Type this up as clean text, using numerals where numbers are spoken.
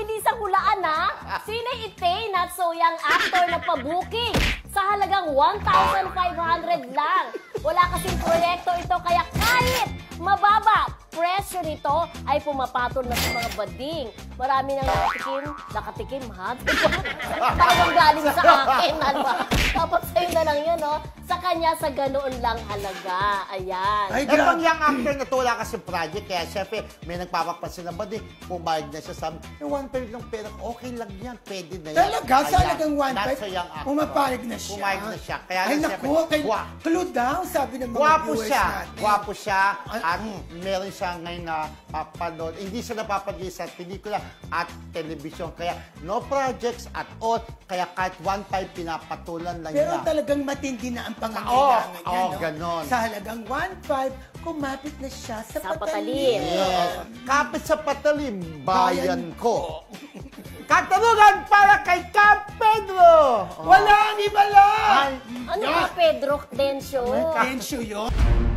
mabilisang hulaan ha. Sinay Itay at Soyang actor na pa-booking sa halagang 1,500 lang. Wala kasing proyekto ito kaya kahit mababa presyo nito ay pumapatol na sa mga bading. Marami nang nakatikim ha? Parang galing sa akin, ano? Tapos sa'yo na lang yun, no? Sa kanya, sa ganoon lang halaga. Ayan. Ay, pang young actor na wala kasi project, kaya syempre, may nagpapapansin na bading, pumayag na siya sa amin, 1.5 lang pera, okay lang yan, pwede na yan. Talaga? Sa halagang 1.5, pumapayag na siya. Pumayag na siya. Kaya ay, naku, clue daw, sabi ng mga viewers natin. Gwapo siya, at meron siya ngayon na papanood. Hindi siya napapagay sa pelikula at telebisyon. Kaya no projects at all. Kaya kahit 1.5 pinapatulan lang Pero niya. talagang matindi na ang pangangailangan niya. Oo, no? ganon. Sa halagang 1.5, kumapit na siya sa patalim. Yes. Kapit sa patalim, bayan ko. Katanungan para kay Cap Pedro. Wala ang iba lang! Ano ka, Pedro Densyo? Tensyo yun.